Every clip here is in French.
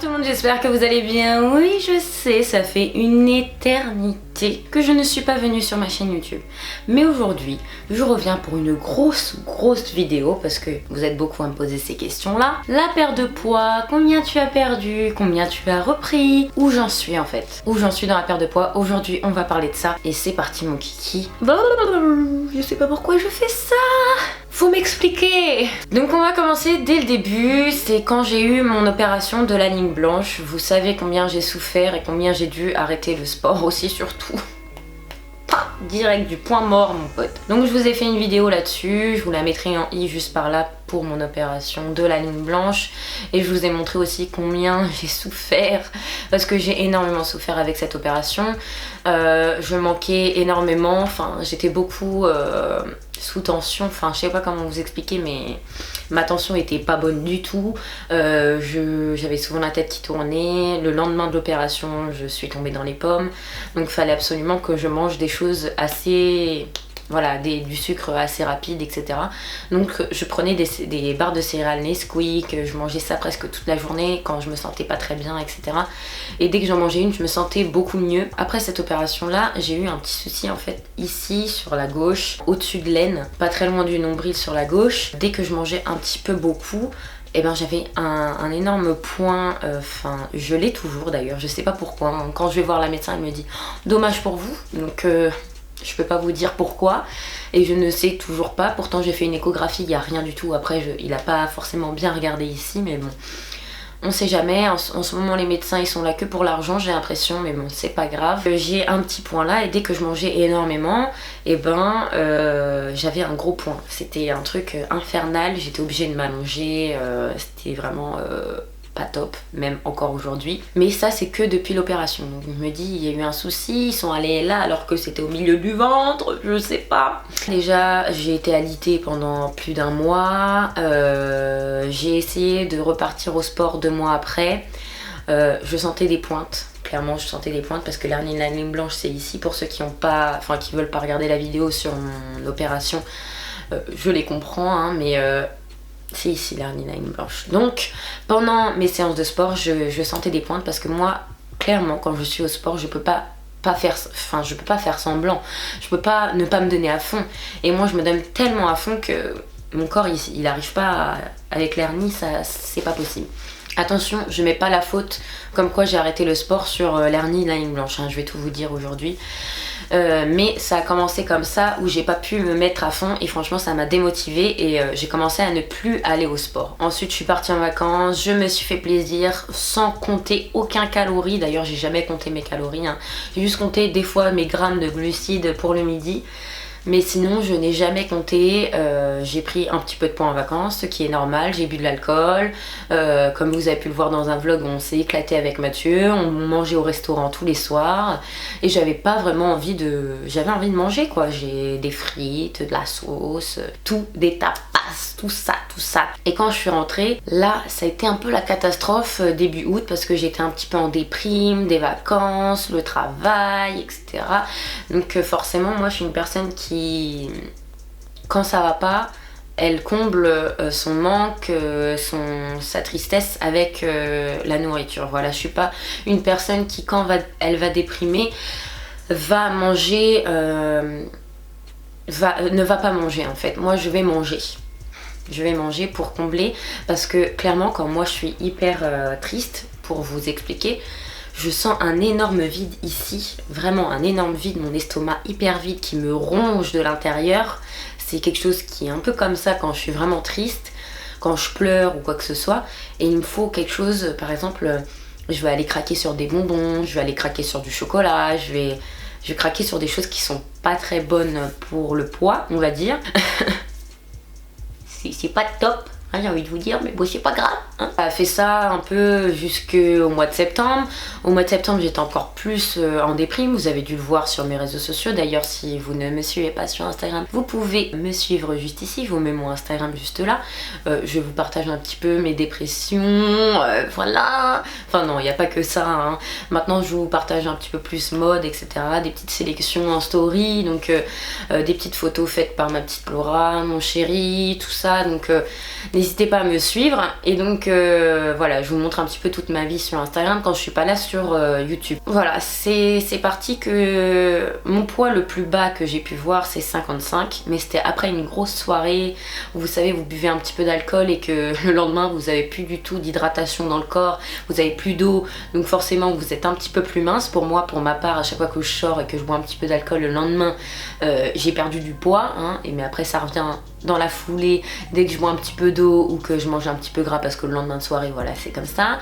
tout le monde, j'espère que vous allez bien. Oui, je sais, ça fait une éternité que je ne suis pas venue sur ma chaîne YouTube. Mais aujourd'hui, je reviens pour une grosse vidéo parce que vous êtes beaucoup à me poser ces questions-là. La perte de poids, combien tu as perdu, combien tu as repris, où j'en suis en fait. Où j'en suis dans la perte de poids. Aujourd'hui, on va parler de ça et c'est parti mon kiki. Je sais pas pourquoi je fais ça. Faut m'expliquer. Donc on va commencer dès le début. C'est quand j'ai eu mon opération de la ligne blanche. Vous savez combien j'ai souffert et combien j'ai dû arrêter le sport aussi surtout. Direct du point mort mon pote. Donc je vous ai fait une vidéo là-dessus, je vous la mettrai en i juste par là pour mon opération de la ligne blanche et je vous ai montré aussi combien j'ai souffert parce que j'ai énormément souffert avec cette opération. Je manquais énormément, enfin j'étais beaucoup sous tension, enfin je sais pas comment vous expliquer mais ma tension était pas bonne du tout. J'avais souvent la tête qui tournait, le lendemain de l'opération je suis tombée dans les pommes, donc il fallait absolument que je mange des choses assez... voilà, du sucre assez rapide, etc. Donc je prenais des barres de céréales Nesquik, je mangeais ça presque toute la journée quand je me sentais pas très bien, etc. Et dès que j'en mangeais une, je me sentais beaucoup mieux. Après cette opération-là, j'ai eu un petit souci en fait ici sur la gauche, au-dessus de l'aine, pas très loin du nombril sur la gauche. Dès que je mangeais un petit peu beaucoup, et ben j'avais un énorme point, enfin je l'ai toujours d'ailleurs, je sais pas pourquoi. Quand je vais voir la médecin, elle me dit « dommage pour vous », donc je peux pas vous dire pourquoi et je ne sais toujours pas. Pourtant j'ai fait une échographie, il n'y a rien du tout. Après il a pas forcément bien regardé ici mais bon, on sait jamais. En ce moment les médecins ils sont là que pour l'argent j'ai l'impression, mais bon c'est pas grave. J'ai un petit point là et dès que je mangeais énormément et ben j'avais un gros point. C'était un truc infernal, j'étais obligée de m'allonger, c'était vraiment... pas top, même encore aujourd'hui. Mais ça c'est que depuis l'opération. Donc je me dis il y a eu un souci, ils sont allés là alors que c'était au milieu du ventre, je sais pas. Déjà j'ai été alitée pendant plus d'un mois. J'ai essayé de repartir au sport 2 mois après. Je sentais des pointes. Clairement je sentais des pointes parce que l'hernie de la ligne blanche c'est ici. Pour ceux qui ont pas, enfin qui veulent pas regarder la vidéo sur mon opération, je les comprends hein, mais c'est ici l'hernie de la ligne blanche. Donc pendant mes séances de sport je sentais des pointes parce que moi clairement quand je suis au sport je peux pas faire semblant, je peux pas ne pas me donner à fond et moi je me donne tellement à fond que mon corps il arrive pas avec l'hernie, ça c'est pas possible. Attention, je mets pas la faute comme quoi j'ai arrêté le sport sur l'hernie de la ligne blanche, hein, je vais tout vous dire aujourd'hui. Mais ça a commencé comme ça où j'ai pas pu me mettre à fond et franchement ça m'a démotivée et j'ai commencé à ne plus aller au sport. Ensuite je suis partie en vacances, je me suis fait plaisir sans compter aucun calorie. D'ailleurs j'ai jamais compté mes calories, hein. J'ai juste compté des fois mes grammes de glucides pour le midi. Mais sinon je n'ai jamais compté, j'ai pris un petit peu de poids en vacances, ce qui est normal, j'ai bu de l'alcool, comme vous avez pu le voir dans un vlog, on s'est éclaté avec Mathieu, on mangeait au restaurant tous les soirs et j'avais pas vraiment envie de... j'avais envie de manger quoi, j'ai des frites, de la sauce, tout, des tapas, tout ça. Et quand je suis rentrée, là ça a été un peu la catastrophe début août parce que j'étais un petit peu en déprime, des vacances, le travail, etc. Donc forcément moi je suis une personne qui, quand ça va pas, elle comble son manque, sa tristesse avec la nourriture. Voilà, je suis pas une personne qui quand elle va déprimer va manger, ne va pas manger en fait. Moi je vais manger. Je vais manger pour combler parce que clairement quand moi je suis hyper triste, pour vous expliquer, je sens un énorme vide ici, vraiment un énorme vide, mon estomac hyper vide qui me ronge de l'intérieur. C'est quelque chose qui est un peu comme ça quand je suis vraiment triste, quand je pleure ou quoi que ce soit. Et il me faut quelque chose, par exemple, je vais aller craquer sur des bonbons, je vais aller craquer sur du chocolat, je vais craquer sur des choses qui sont pas très bonnes pour le poids, on va dire. C'est pas top. J'ai envie de vous dire, mais bon c'est pas grave hein. Ça a fait ça un peu jusqu'au mois de septembre. Au mois de septembre j'étais encore plus en déprime, vous avez dû le voir sur mes réseaux sociaux. D'ailleurs si vous ne me suivez pas sur Instagram, vous pouvez me suivre juste ici, je vous mets mon Instagram juste là. Je vous partage un petit peu mes dépressions, voilà. Enfin non, il n'y a pas que ça hein. Maintenant je vous partage un petit peu plus mode, etc. Des petites sélections en story, donc des petites photos faites par ma petite Laura, mon chéri, tout ça. Donc n'hésitez pas à me suivre. Et donc donc voilà, je vous montre un petit peu toute ma vie sur Instagram quand je suis pas là sur YouTube. Voilà, c'est parti que mon poids le plus bas que j'ai pu voir c'est 55, mais c'était après une grosse soirée où vous savez, vous buvez un petit peu d'alcool et que le lendemain vous avez plus du tout d'hydratation dans le corps, vous avez plus d'eau, donc forcément vous êtes un petit peu plus mince. Pour moi, pour ma part, à chaque fois que je sors et que je bois un petit peu d'alcool le lendemain, j'ai perdu du poids, hein, mais après ça revient dans la foulée dès que je bois un petit peu d'eau ou que je mange un petit peu gras parce que le lendemain de soirée, voilà, c'est comme ça.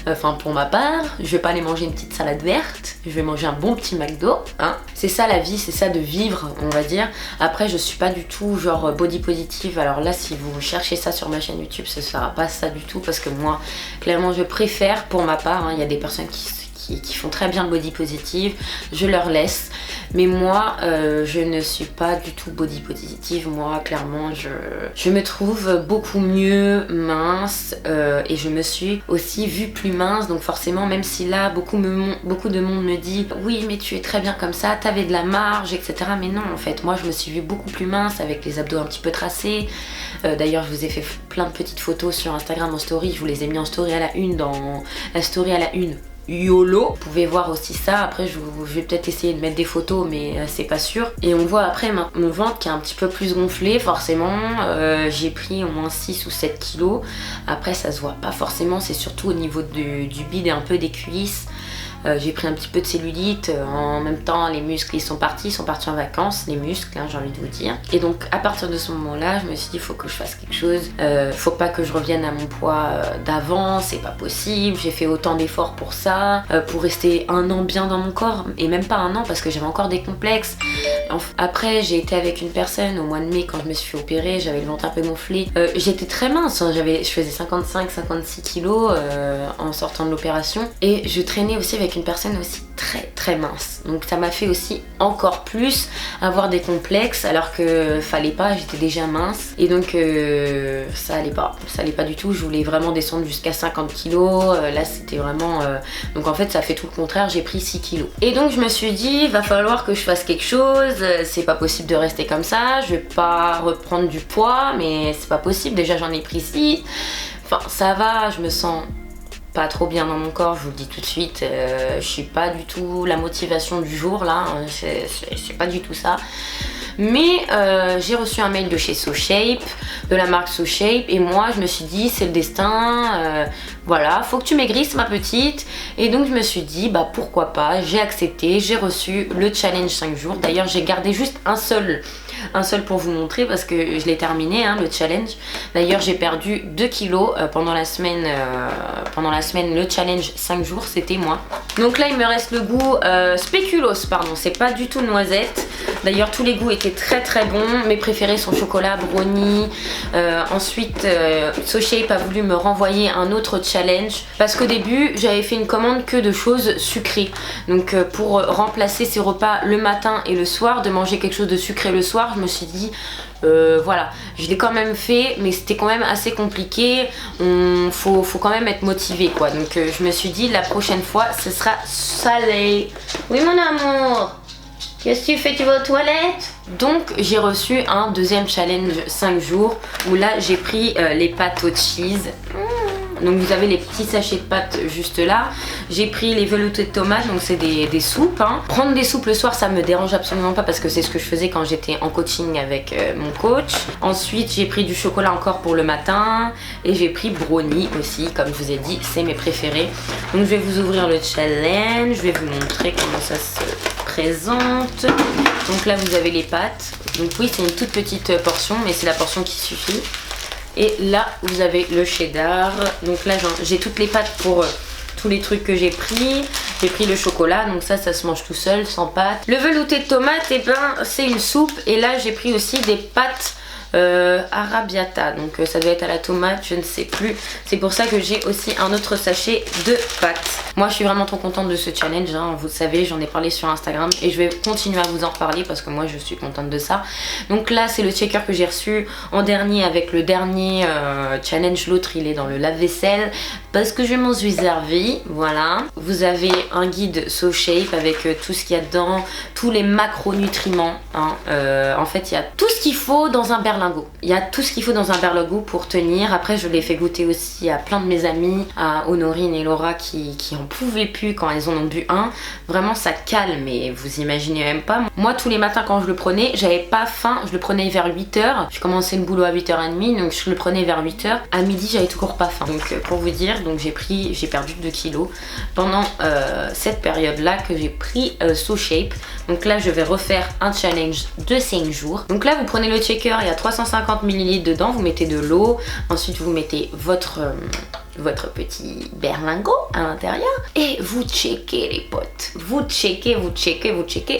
Enfin, pour ma part, je vais pas aller manger une petite salade verte, je vais manger un bon petit McDo, hein. C'est ça la vie, c'est ça de vivre, on va dire. Après, je suis pas du tout genre body positive. Alors là, si vous cherchez ça sur ma chaîne YouTube, ce sera pas ça du tout parce que moi, clairement, je préfère pour ma part, hein, il y a des personnes qui font très bien le body positive, je leur laisse, mais moi je ne suis pas du tout body positive. Moi clairement je me trouve beaucoup mieux mince et je me suis aussi vue plus mince, donc forcément même si là beaucoup de monde me dit oui mais tu es très bien comme ça, t'avais de la marge etc, mais non en fait moi je me suis vue beaucoup plus mince avec les abdos un petit peu tracés. D'ailleurs je vous ai fait plein de petites photos sur Instagram en story, je vous les ai mis en story à la une dans la story à la une YOLO. Vous pouvez voir aussi ça, après je vais peut-être essayer de mettre des photos mais c'est pas sûr. Et on voit après mon ventre qui est un petit peu plus gonflé forcément, j'ai pris au moins 6 ou 7 kilos. Après ça se voit pas forcément, c'est surtout au niveau du bide et un peu des cuisses. J'ai pris un petit peu de cellulite, en même temps les muscles ils sont partis en vacances, les muscles hein, j'ai envie de vous dire. Et donc à partir de ce moment là je me suis dit faut que je fasse quelque chose, faut pas que je revienne à mon poids d'avant, c'est pas possible, j'ai fait autant d'efforts pour ça, pour rester un an bien dans mon corps, et même pas un an parce que j'avais encore des complexes. Après j'ai été avec une personne au mois de mai quand je me suis fait opérer, j'avais le ventre un peu gonflé, j'étais très mince, hein, je faisais 55-56 kilos en sortant de l'opération, et je traînais aussi avec une personne aussi très mince, donc ça m'a fait aussi encore plus avoir des complexes alors que fallait pas, j'étais déjà mince et donc ça allait pas du tout. Je voulais vraiment descendre jusqu'à 50 kilos, là c'était vraiment donc en fait ça fait tout le contraire, j'ai pris 6 kilos et donc je me suis dit va falloir que je fasse quelque chose, c'est pas possible de rester comme ça, je vais pas reprendre du poids mais c'est pas possible, déjà j'en ai pris 6, enfin ça va, je me sens pas trop bien dans mon corps, je vous le dis tout de suite, je suis pas du tout la motivation du jour là, hein, c'est pas du tout ça. Mais j'ai reçu un mail de chez SoShape, de la marque SoShape, et moi je me suis dit c'est le destin, voilà, faut que tu maigrisses ma petite. Et donc je me suis dit bah pourquoi pas, j'ai accepté, j'ai reçu le challenge 5 jours. D'ailleurs j'ai gardé juste un seul pour vous montrer parce que je l'ai terminé hein, le challenge. D'ailleurs j'ai perdu 2 kilos pendant la semaine, le challenge 5 jours c'était moi. Donc là il me reste le goût spéculoos, pardon, c'est pas du tout noisette. D'ailleurs tous les goûts étaient très bons, mes préférés sont chocolat, brownie. Ensuite SoShape a voulu me renvoyer un autre challenge parce qu'au début j'avais fait une commande que de choses sucrées. Donc pour remplacer ces repas le matin et le soir, de manger quelque chose de sucré le soir, je me suis dit voilà, je l'ai quand même fait mais c'était quand même assez compliqué, faut quand même être motivé quoi. Donc je me suis dit la prochaine fois ce sera salé. Oui mon amour, qu'est-ce que tu fais, tu vas aux toilettes? Donc j'ai reçu un deuxième challenge 5 jours où là j'ai pris les pâtes au cheese. Donc vous avez les petits sachets de pâtes juste là. J'ai pris les veloutés de tomates, donc c'est des soupes hein. Prendre des soupes le soir ça me dérange absolument pas parce que c'est ce que je faisais quand j'étais en coaching avec mon coach. Ensuite j'ai pris du chocolat encore pour le matin. Et j'ai pris brownie aussi, comme je vous ai dit, c'est mes préférés. Donc je vais vous ouvrir le challenge, je vais vous montrer comment ça se présente. Donc là vous avez les pâtes. Donc oui c'est une toute petite portion mais c'est la portion qui suffit. Et là vous avez le cheddar. Donc là j'ai toutes les pâtes pour tous les trucs que j'ai pris. J'ai pris le chocolat, donc ça se mange tout seul sans pâte. Le velouté de tomate, et ben c'est une soupe. Et là j'ai pris aussi des pâtes arrabbiata, donc ça doit être à la tomate, je ne sais plus. C'est pour ça que j'ai aussi un autre sachet de pâtes. Moi je suis vraiment trop contente de ce challenge, hein. Vous le savez, j'en ai parlé sur Instagram et je vais continuer à vous en reparler parce que moi je suis contente de ça. Donc là c'est le checker que j'ai reçu en dernier avec le dernier challenge. L'autre il est dans le lave-vaisselle parce que je m'en suis servi. Voilà, vous avez un guide SoShape avec tout ce qu'il y a dedans, tous les macronutriments, hein. En fait il y a tout ce qu'il faut dans un berlingot. Il y a tout ce qu'il faut dans un berlingot pour tenir. Après je l'ai fait goûter aussi à plein de mes amis, à Honorine et Laura qui en pouvaient plus quand elles en ont bu un. Vraiment ça calme, mais vous imaginez même pas. Moi tous les matins quand je le prenais, j'avais pas faim, je le prenais vers 8h. Je commençais le boulot à 8h30, donc je le prenais vers 8h. À midi j'avais toujours pas faim. Donc pour vous dire, donc j'ai perdu 2 kilos pendant cette période là que j'ai pris SoShape. Donc là je vais refaire un challenge de 5 jours. Donc là vous prenez le checker, il y a 350 ml dedans, vous mettez de l'eau, ensuite vous mettez votre petit berlingot à l'intérieur et vous checkez les potes. Vous checkez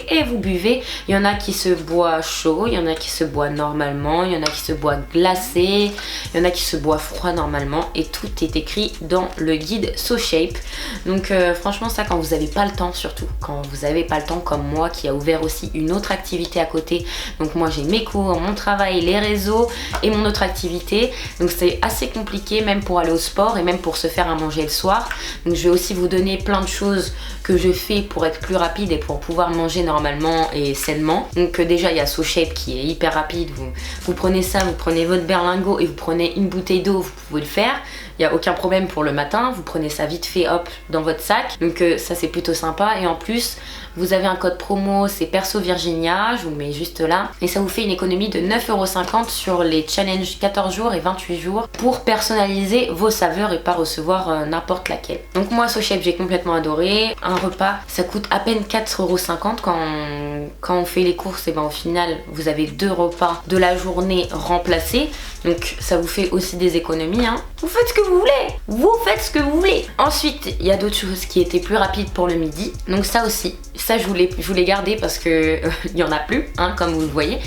et vous buvez. Il y en a qui se boit chaud, il y en a qui se boit normalement, il y en a qui se boit glacé, il y en a qui se boit froid normalement et tout est écrit dans le guide SoShape. Donc franchement ça quand vous n'avez pas le temps, surtout quand vous n'avez pas le temps comme moi qui a ouvert aussi une autre activité à côté. Donc moi j'ai mes cours, mon travail, les réseaux et mon autre activité. Donc c'est assez compliqué même pour aller au sport et même pour se faire à manger le soir. Donc je vais aussi vous donner plein de choses que je fais pour être plus rapide et pour pouvoir manger normalement et sainement. Donc déjà il y a SoShape qui est hyper rapide. Vous prenez ça, vous prenez votre berlingot et vous prenez une bouteille d'eau, vous pouvez le faire. Il n'y a aucun problème pour le matin, vous prenez ça vite fait hop dans votre sac. Donc ça c'est plutôt sympa et en plus vous avez un code promo, c'est Perso Virginia, je vous mets juste là. Et ça vous fait une économie de 9,50 € sur les challenges 14 jours et 28 jours pour personnaliser vos saveurs et pas recevoir n'importe laquelle. Donc moi SoShape j'ai complètement adoré. Un repas ça coûte à peine 4,50 € quand on fait les courses. Et ben au final vous avez 2 repas de la journée remplacés. Donc ça vous fait aussi des économies, hein. Vous faites ce que vous voulez, vous faites ce que vous voulez. Ensuite il y a d'autres choses qui étaient plus rapides pour le midi. Donc ça aussi, ça je voulais garder parce que il y en a plus, hein, comme vous le voyez.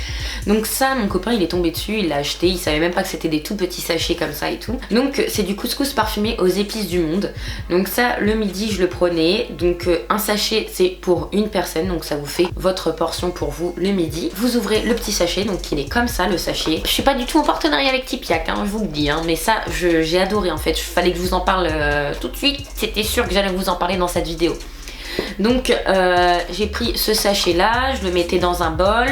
Donc ça mon copain il est tombé dessus, il l'a acheté, il savait même pas que c'était des tout petits sachets comme ça et tout. Donc c'est du couscous parfumé aux épices du monde. Donc ça le midi je le prenais. Donc un sachet c'est pour une personne, donc ça vous fait votre portion pour vous le midi. Vous ouvrez le petit sachet, donc il est comme ça le sachet. Je suis pas du tout en partenariat avec Tipiak, hein, je vous le dis, hein, mais ça j'ai adoré en fait. Il fallait que je vous en parle tout de suite, c'était sûr que j'allais vous en parler dans cette vidéo. Donc j'ai pris ce sachet là, je le mettais dans un bol.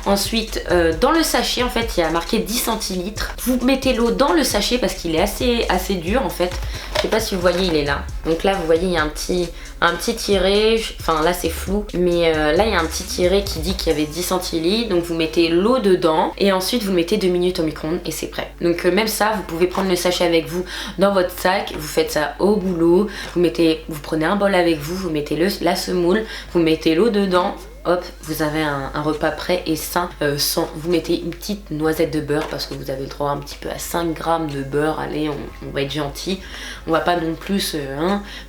Ensuite dans le sachet en fait il y a marqué 10 centilitres. Vous mettez l'eau dans le sachet parce qu'il est assez dur en fait. Je sais pas si vous voyez, il est là. Donc là vous voyez il y a un petit tiret, enfin là c'est flou, mais là il y a un petit tiret qui dit qu'il y avait 10 centilitres. Donc vous mettez l'eau dedans et ensuite vous le mettez 2 minutes au micro-ondes et c'est prêt. Donc même ça vous pouvez prendre le sachet avec vous dans votre sac, vous faites ça au boulot, vous prenez un bol avec vous, vous mettez la semoule, vous mettez l'eau dedans. Hop, vous avez un repas prêt et sain. Vous mettez une petite noisette de beurre parce que vous avez le droit un petit peu à 5 grammes de beurre. Allez, on va être gentil. On va pas non plus,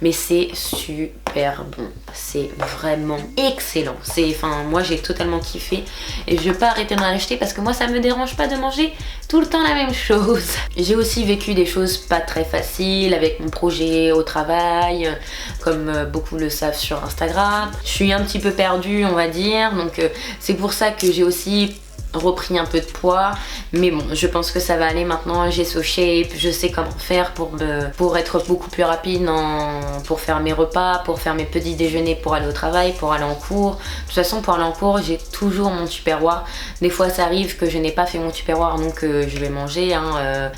mais c'est super bon. C'est vraiment excellent. Enfin, moi j'ai totalement kiffé et je vais pas arrêter d'en acheter parce que moi ça me dérange pas de manger tout le temps la même chose. J'ai aussi vécu des choses pas très faciles avec mon projet au travail, comme beaucoup le savent sur Instagram. Je suis un petit peu perdue, on va dire, donc c'est pour ça que j'ai aussi repris un peu de poids, mais bon je pense que ça va aller maintenant. J'ai SoShape, je sais comment faire pour être beaucoup plus rapide pour faire mes repas, pour faire mes petits déjeuners, pour aller au travail, pour aller en cours. De toute façon pour aller en cours j'ai toujours mon tupperware. Des fois ça arrive que je n'ai pas fait mon tupperware donc je vais manger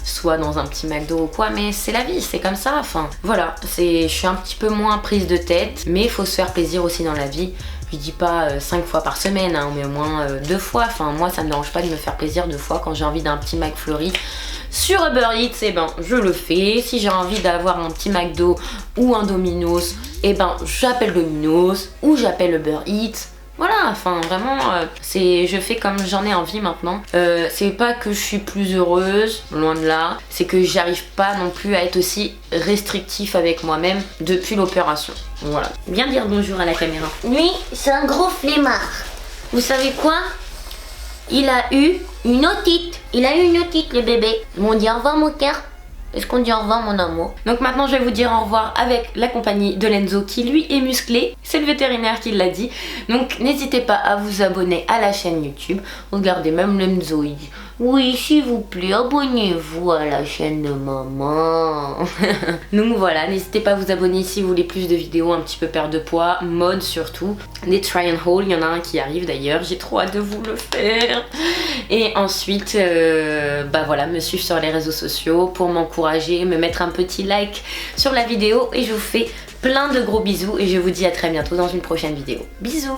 soit dans un petit McDo ou quoi, mais c'est la vie, c'est comme ça. Enfin voilà, je suis un petit peu moins prise de tête, mais il faut se faire plaisir aussi dans la vie. Je dis pas 5 fois par semaine, hein, mais au moins 2 fois. Enfin, moi, ça me dérange pas de me faire plaisir 2 fois. Quand j'ai envie d'un petit McFlurry sur Uber Eats, et ben je le fais. Si j'ai envie d'avoir un petit McDo ou un Domino's, et ben j'appelle Domino's ou j'appelle Uber Eats. Voilà, enfin vraiment, je fais comme j'en ai envie maintenant. C'est pas que je suis plus heureuse, loin de là. C'est que j'arrive pas non plus à être aussi restrictif avec moi-même depuis l'opération. Voilà. Bien dire bonjour à la caméra. Lui, c'est un gros flemmard. Vous savez quoi? Il a eu une otite. Il a eu une otite, le bébé. Ils m'ont dit au revoir, mon cœur. Est-ce qu'on dit au revoir, mon amour? Donc maintenant je vais vous dire au revoir avec la compagnie de Lenzo qui lui est musclé, c'est le vétérinaire qui l'a dit. Donc n'hésitez pas à vous abonner à la chaîne YouTube. Regardez, même Lenzo il dit oui s'il vous plaît abonnez-vous à la chaîne de maman. Donc voilà, n'hésitez pas à vous abonner si vous voulez plus de vidéos, un petit peu perte de poids, mode surtout, des try and haul, il y en a un qui arrive d'ailleurs, j'ai trop hâte de vous le faire. Et ensuite bah voilà, me suivre sur les réseaux sociaux pour m'encourager, me mettre un petit like sur la vidéo et je vous fais plein de gros bisous et je vous dis à très bientôt dans une prochaine vidéo. Bisous.